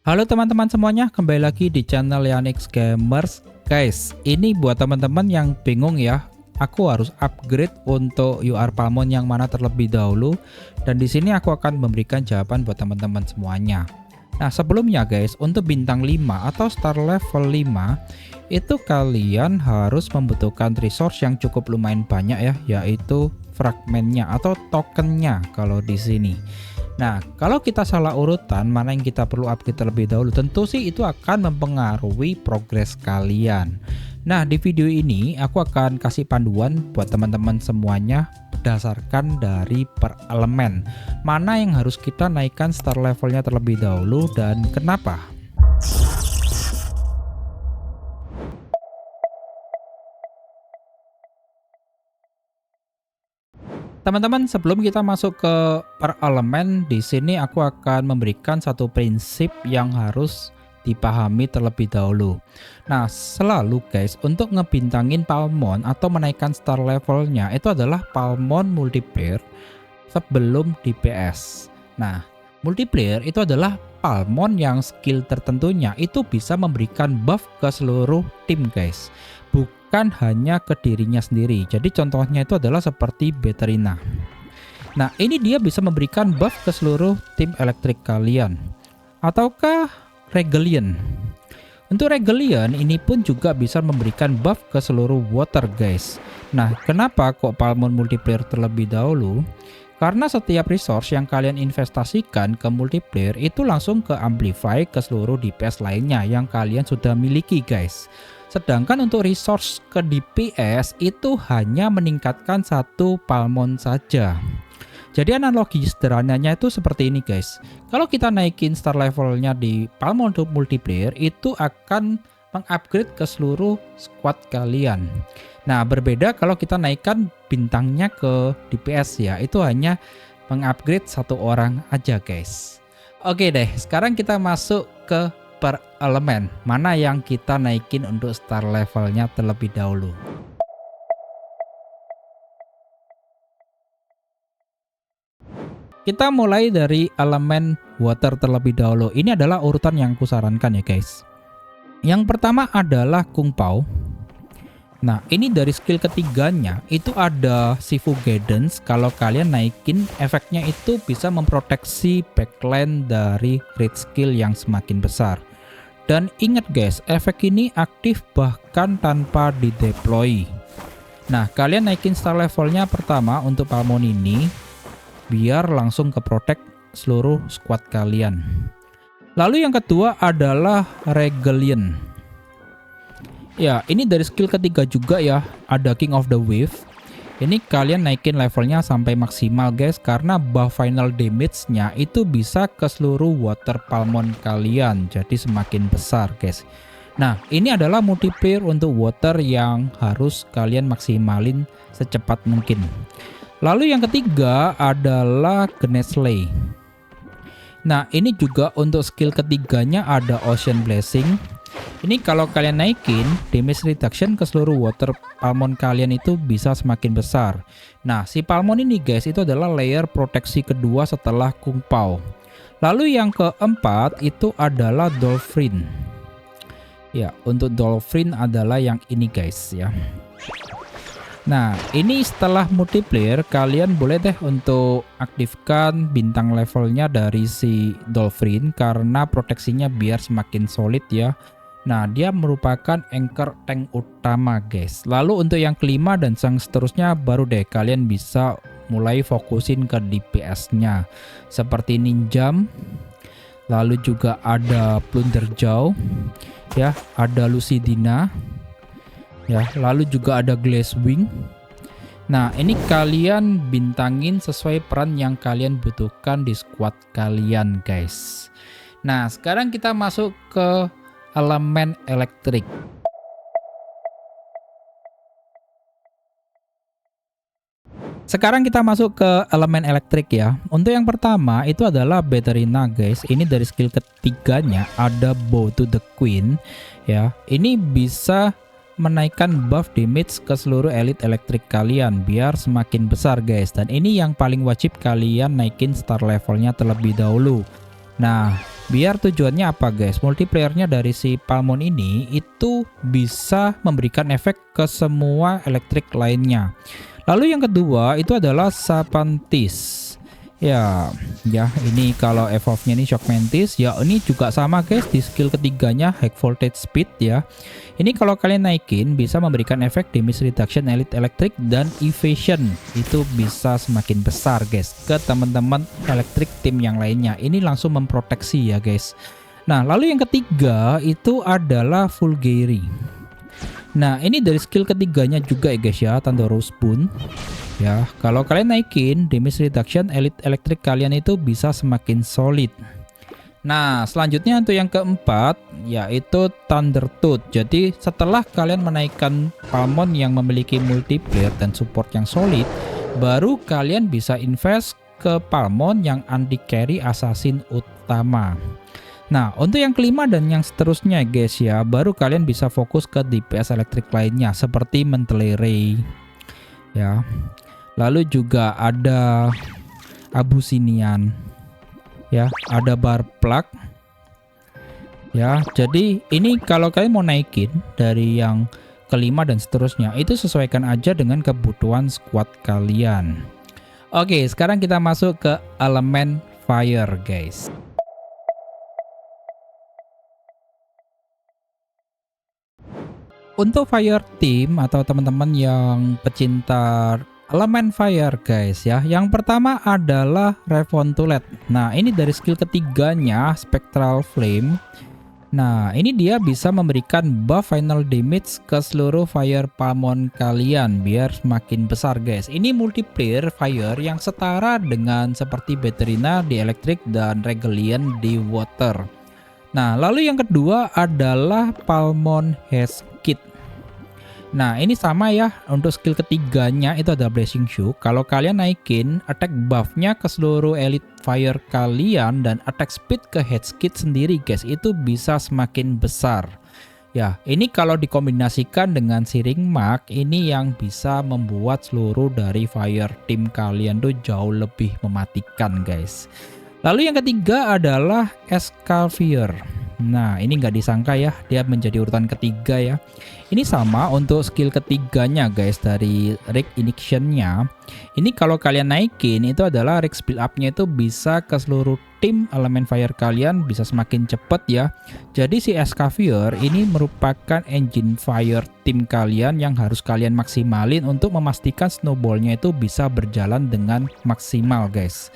Halo teman-teman semuanya, kembali lagi di channel Yanix Gamers. Guys, ini buat teman-teman yang bingung ya, aku harus upgrade untuk UR Palmon yang mana terlebih dahulu, dan di sini aku akan memberikan jawaban buat teman-teman semuanya. Nah, sebelumnya guys, untuk bintang 5 atau star level 5 itu kalian harus membutuhkan resource yang cukup lumayan banyak ya, yaitu fragmennya atau tokennya kalau di sini. Nah, kalau kita salah urutan mana yang kita perlu upgrade terlebih dahulu, tentu sih itu akan mempengaruhi progres kalian. Nah, di video ini aku akan kasih panduan buat teman-teman semuanya berdasarkan dari per elemen. Mana yang harus kita naikkan star levelnya terlebih dahulu dan kenapa? Teman-teman, sebelum kita masuk ke per elemen, di sini aku akan memberikan satu prinsip yang harus dipahami terlebih dahulu. Nah, selalu guys, untuk ngebintangin Palmon atau menaikkan star levelnya itu adalah Palmon multiplayer sebelum DPS. Nah, multiplayer itu adalah Palmon yang skill tertentunya itu bisa memberikan buff ke seluruh tim guys, bukan hanya ke dirinya sendiri. Jadi contohnya itu adalah seperti Beterina. Nah, ini dia bisa memberikan buff ke seluruh tim elektrik kalian. Ataukah Regalian. Untuk Regalian ini pun juga bisa memberikan buff ke seluruh water guys. Nah, kenapa kok Palmon multiplayer terlebih dahulu? Karena setiap resource yang kalian investasikan ke multiplayer itu langsung ke amplify ke seluruh DPS lainnya yang kalian sudah miliki guys. Sedangkan untuk resource ke DPS itu hanya meningkatkan satu Palmon saja. Jadi analogi sederhananya itu seperti ini guys. Kalau kita naikin star levelnya di Palmon multiplayer itu akan mengupgrade ke seluruh squad kalian. Nah, berbeda kalau kita naikkan bintangnya ke DPS ya, itu hanya mengupgrade satu orang aja guys. Oke deh, sekarang kita masuk ke per elemen. Mana yang kita naikin untuk star levelnya terlebih dahulu. Kita mulai dari elemen water terlebih dahulu. Ini adalah urutan yang kusarankan ya guys. Yang pertama adalah Kung Pao. Nah, ini dari skill ketiganya itu ada Shifu Guidance. Kalau kalian naikin, efeknya itu bisa memproteksi backline dari crit skill yang semakin besar. Dan ingat guys, efek ini aktif bahkan tanpa dideploy. Nah, kalian naikin star levelnya pertama untuk Palmon ini biar langsung ke protect seluruh squad kalian. Lalu yang kedua adalah Regalian. Ya, ini dari skill ketiga juga ya, ada King of the Wave. Ini kalian naikin levelnya sampai maksimal guys, karena buff final damage-nya itu bisa ke seluruh water Palmon kalian, jadi semakin besar guys. Nah, ini adalah multiplayer untuk water yang harus kalian maksimalin secepat mungkin. Lalu yang ketiga adalah Gnesley. Nah, ini juga untuk skill ketiganya ada Ocean Blessing. Ini kalau kalian naikin, damage reduction ke seluruh water Palmon kalian itu bisa semakin besar. Nah, si Palmon ini guys, itu adalah layer proteksi kedua setelah Kung Pao. Lalu yang keempat itu adalah Dolphin. Ya, untuk Dolphin adalah yang ini guys ya. Nah, ini setelah multiplayer, kalian boleh deh untuk aktifkan bintang levelnya dari si Dolphin karena proteksinya biar semakin solid ya. Nah, dia merupakan anchor tank utama guys. Lalu untuk yang kelima dan sang seterusnya baru deh kalian bisa mulai fokusin ke DPS-nya. Seperti Ninjam. Lalu juga ada Plunderjaw. Ya, ada Lucidina. Ya, lalu juga ada Glasswing. Nah, ini kalian bintangin sesuai peran yang kalian butuhkan di squad kalian guys. Nah, sekarang kita masuk ke elemen elektrik. Sekarang kita masuk ke elemen elektrik ya. Untuk yang pertama itu adalah Beterina guys. Ini dari skill ketiganya ada Bow to the Queen ya. Ini bisa menaikkan buff damage ke seluruh elite elektrik kalian biar semakin besar guys. Dan ini yang paling wajib kalian naikin star levelnya terlebih dahulu. Nah, Biar tujuannya apa guys? Multiplayernya dari si Palmon ini itu bisa memberikan efek ke semua elektrik lainnya. Lalu yang kedua itu adalah Sapantis. Ya, ini kalau evolve-nya ini Shock Mantis, ya ini juga sama guys di skill ketiganya High Voltage Speed ya. Ini kalau kalian naikin bisa memberikan efek damage reduction elite electric dan evasion. Itu bisa semakin besar guys ke teman-teman elektrik tim yang lainnya. Ini langsung memproteksi ya guys. Nah, lalu yang ketiga itu adalah Fulgari. Nah, ini dari skill ketiganya juga ya guys ya, Thunderous Boon. Ya, kalau kalian naikin damage reduction elite electric kalian itu bisa semakin solid. Nah, selanjutnya untuk yang keempat yaitu Thunder Tooth. Jadi setelah kalian menaikkan Palmon yang memiliki multiplayer dan support yang solid, baru kalian bisa invest ke Palmon yang anti carry assassin utama. Nah, untuk yang kelima dan yang seterusnya guys ya, baru kalian bisa fokus ke DPS elektrik lainnya seperti Mentelere ya. Lalu juga ada Abusinian ya, ada Barplug ya. Jadi ini kalau kalian mau naikin dari yang kelima dan seterusnya, itu sesuaikan aja dengan kebutuhan squad kalian. Oke, sekarang kita masuk ke elemen fire guys. Untuk fire team atau teman-teman yang pecinta elemen fire guys ya, yang pertama adalah Revontulet. Nah, ini dari skill ketiganya Spectral Flame. Nah, ini dia bisa memberikan buff final damage ke seluruh fire Palmon kalian biar semakin besar guys. Ini multiplayer fire yang setara dengan seperti Baterina di electric dan Regalian di water. Nah, lalu yang kedua adalah Palmon Heskit. Nah, ini sama ya, untuk skill ketiganya itu ada Blazing Shock. Kalau kalian naikin attack buffnya ke seluruh elite fire kalian dan attack speed ke Heskit sendiri guys, itu bisa semakin besar. Ya, ini kalau dikombinasikan dengan Searing Mark, ini yang bisa membuat seluruh dari fire team kalian tuh jauh lebih mematikan guys. Lalu yang ketiga adalah Escalvier. Nah, ini nggak disangka ya, dia menjadi urutan ketiga ya. Ini sama untuk skill ketiganya guys dari rig ignition-nya. Ini kalau kalian naikin itu adalah rig speed up-nya itu bisa ke seluruh tim elemen fire kalian bisa semakin cepet ya. Jadi si Escalvier ini merupakan engine fire tim kalian yang harus kalian maksimalin untuk memastikan snowball-nya itu bisa berjalan dengan maksimal guys.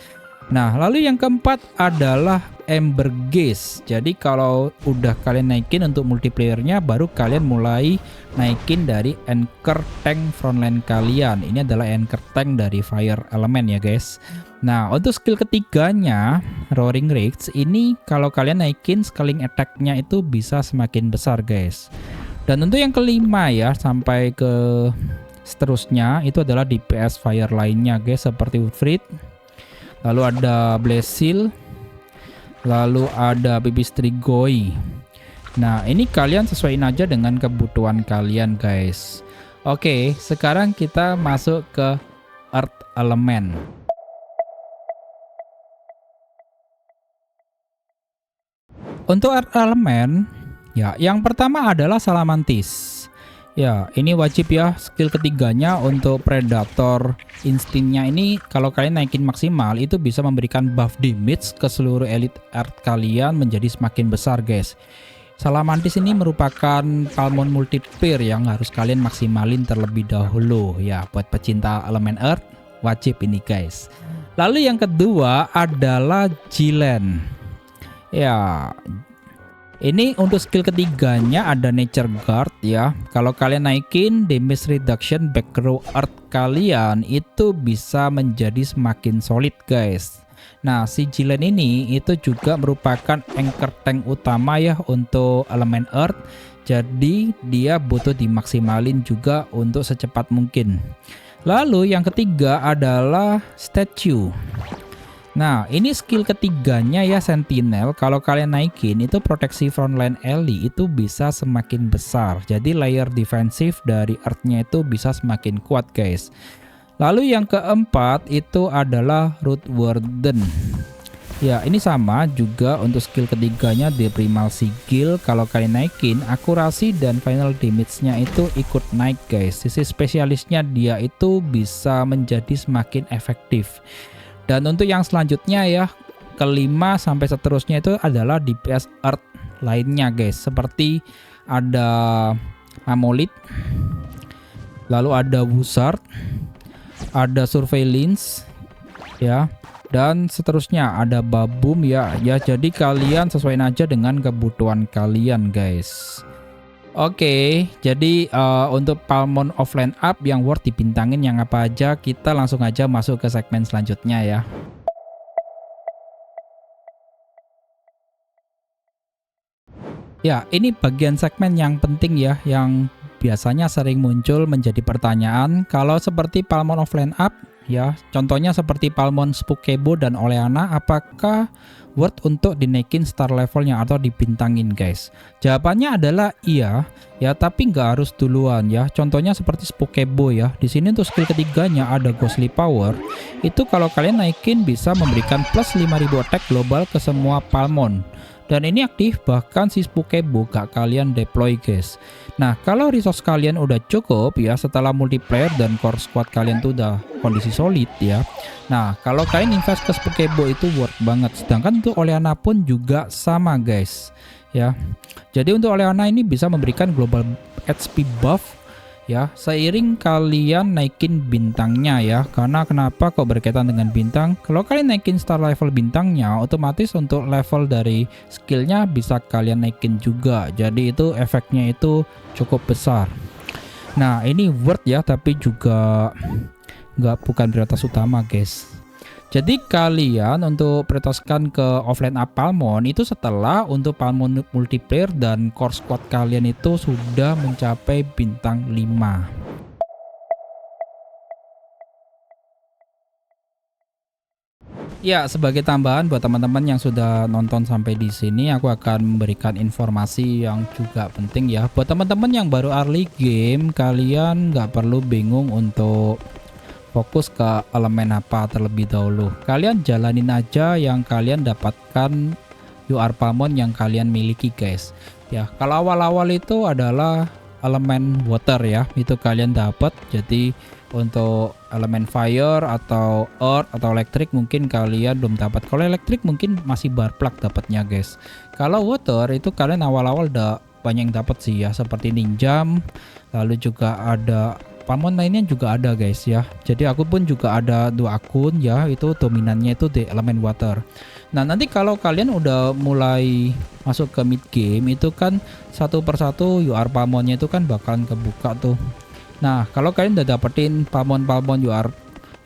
Nah, lalu yang keempat adalah Ember Gaze. Jadi kalau udah kalian naikin untuk multiplayernya, baru kalian mulai naikin dari anchor tank frontline kalian. Ini adalah anchor tank dari fire element ya guys. Nah, untuk skill ketiganya Roaring Rage ini kalau kalian naikin scaling attack-nya itu bisa semakin besar guys. Dan untuk yang kelima ya sampai ke seterusnya itu adalah DPS fire lainnya guys, seperti Woodfrit. Lalu ada Blazil, lalu ada Pipistrigoi. Nah, ini kalian sesuaiin aja dengan kebutuhan kalian guys. Oke, sekarang kita masuk ke Earth Element. Untuk Earth Element, ya yang pertama adalah Salamantis. Ya, ini wajib ya skill ketiganya untuk Predator instingnya ini kalau kalian naikin maksimal itu bisa memberikan buff damage ke seluruh elite earth kalian menjadi semakin besar guys. Salamantis ini merupakan Palmon multiplayer yang harus kalian maksimalin terlebih dahulu ya, buat pecinta elemen earth wajib ini guys. Lalu yang kedua adalah Jilen. Ya, ini untuk skill ketiganya ada Nature Guard ya. Kalau kalian naikin damage reduction back row earth kalian itu bisa menjadi semakin solid guys. Nah, si Jilen ini itu juga merupakan anchor tank utama ya untuk elemen earth. Jadi dia butuh dimaksimalin juga untuk secepat mungkin. Lalu yang ketiga adalah Statue. Nah, ini skill ketiganya ya Sentinel. Kalau kalian naikin itu proteksi frontline ally itu bisa semakin besar. Jadi layer defensif dari earth-nya itu bisa semakin kuat guys. Lalu yang keempat itu adalah Root Warden. Ya, ini sama juga untuk skill ketiganya di Primal Sigil. Kalau kalian naikin, akurasi dan final damage-nya itu ikut naik guys. Sisi spesialisnya dia itu bisa menjadi semakin efektif. Dan untuk yang selanjutnya ya, kelima sampai seterusnya itu adalah DPS Earth lainnya guys. Seperti ada Mammoth, lalu ada Wizard, ada Surveillance, ya, dan seterusnya ada Babum ya. Jadi kalian sesuaiin aja dengan kebutuhan kalian guys. Oke, jadi untuk Palmon offline up yang worth dibintangin yang apa aja, kita langsung aja masuk ke segmen selanjutnya ya. Ya, ini bagian segmen yang penting ya, yang biasanya sering muncul menjadi pertanyaan. Kalau seperti Palmon offline up ya, contohnya seperti Palmon Spokebo dan Oleana, apakah worth untuk dinaikin star levelnya atau dibintangin guys? Jawabannya adalah iya ya, tapi nggak harus duluan ya. Contohnya seperti Spokebo ya, di sini untuk skill ketiganya ada Ghostly Power. Itu kalau kalian naikin bisa memberikan plus 5000 attack global ke semua Palmon. Dan ini aktif bahkan si Spokebo gak kalian deploy guys. Nah, kalau resource kalian udah cukup ya, setelah multiplayer dan core squad kalian tuh udah kondisi solid ya. Nah, kalau kalian invest ke Spokebo itu worth banget. Sedangkan untuk Oleana pun juga sama guys ya. Jadi untuk Oleana ini bisa memberikan global HP buff ya, seiring kalian naikin bintangnya ya. Karena kenapa kok berkaitan dengan bintang? Kalau kalian naikin star level bintangnya, otomatis untuk level dari skillnya bisa kalian naikin juga. Jadi itu efeknya itu cukup besar. Nah, ini worth ya, tapi juga bukan prioritas utama guys. Jadi kalian untuk prioritaskan ke offline up Palmon itu setelah untuk Palmon multiplayer dan core squad kalian itu sudah mencapai bintang 5. Ya, sebagai tambahan buat teman-teman yang sudah nonton sampai di sini, aku akan memberikan informasi yang juga penting ya. Buat teman-teman yang baru early game, kalian nggak perlu bingung untuk fokus ke elemen apa terlebih dahulu. Kalian jalanin aja yang kalian dapatkan UR Palmon yang kalian miliki guys. Ya, kalau awal-awal itu adalah elemen water ya, itu kalian dapat. Jadi untuk elemen fire atau earth atau elektrik mungkin kalian belum dapat. Kalau elektrik mungkin masih bar plug dapatnya guys. Kalau water itu kalian awal-awal udah banyak yang dapat sih ya, seperti ninjam, lalu juga ada Palmon lainnya juga ada guys ya. Jadi aku pun juga ada 2 akun ya, itu dominannya itu di elemen water. Nah, nanti kalau kalian udah mulai masuk ke mid game itu kan satu persatu UR Palmonnya itu kan bakalan kebuka tuh. Nah, kalau kalian udah dapetin Palmon UR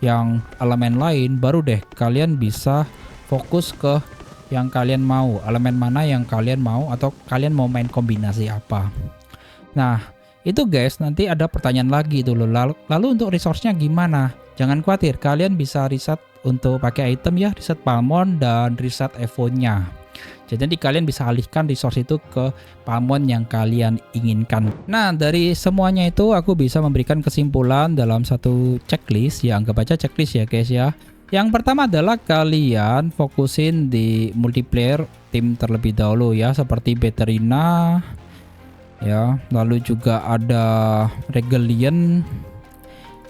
yang elemen lain, baru deh kalian bisa fokus ke yang kalian mau, elemen mana yang kalian mau, atau kalian mau main kombinasi apa. Nah, itu guys, nanti ada pertanyaan lagi dulu. Lalu untuk resource-nya gimana? Jangan khawatir, kalian bisa riset untuk pakai item ya, riset Palmon dan riset Evo-nya. Jadi nanti kalian bisa alihkan resource itu ke Palmon yang kalian inginkan. Nah, dari semuanya itu aku bisa memberikan kesimpulan dalam satu checklist ya, anggap aja checklist ya guys ya. Yang pertama adalah kalian fokusin di multiplayer tim terlebih dahulu ya, seperti Veterina ya, lalu juga ada Regalian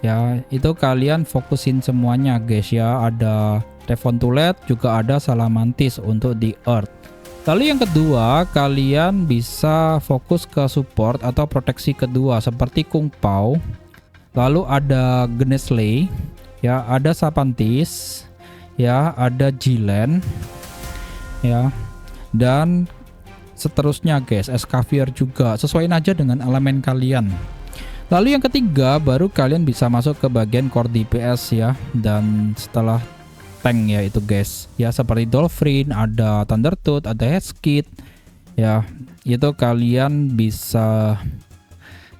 ya, itu kalian fokusin semuanya guys ya. Ada Revontulet, juga ada Salamantis untuk di Earth. Lalu yang kedua, kalian bisa fokus ke support atau proteksi kedua seperti Kung Pao, lalu ada Gnesley ya, ada Sapantis ya, ada Jilen ya, dan seterusnya guys, Escavier juga. Sesuaiin aja dengan elemen kalian. Lalu yang ketiga, baru kalian bisa masuk ke bagian core DPS ya, dan setelah tank ya itu guys ya, seperti Dolphin, ada Thundertooth, ada Heskid ya, itu kalian bisa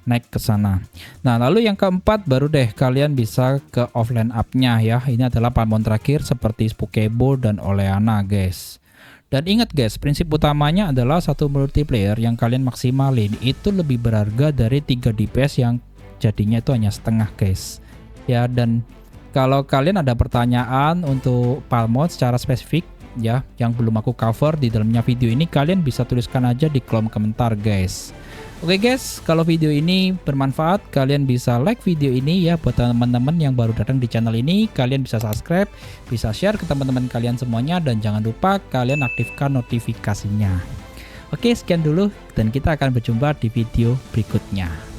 naik ke sana. Nah, lalu yang keempat baru deh kalian bisa ke offline up-nya ya. Ini adalah Palmon terakhir seperti Spokebo dan Oleana guys. Dan ingat guys, prinsip utamanya adalah satu multiplayer yang kalian maksimalin itu lebih berharga dari 3 DPS yang jadinya itu hanya setengah guys. Ya, dan kalau kalian ada pertanyaan untuk Palmon secara spesifik, ya yang belum aku cover di dalamnya video ini, kalian bisa tuliskan aja di kolom komentar guys. Oke guys, kalau video ini bermanfaat, kalian bisa like video ini ya. Buat teman-teman yang baru datang di channel ini, kalian bisa subscribe, bisa share ke teman-teman kalian semuanya, dan jangan lupa kalian aktifkan notifikasinya. Oke, sekian dulu dan kita akan berjumpa di video berikutnya.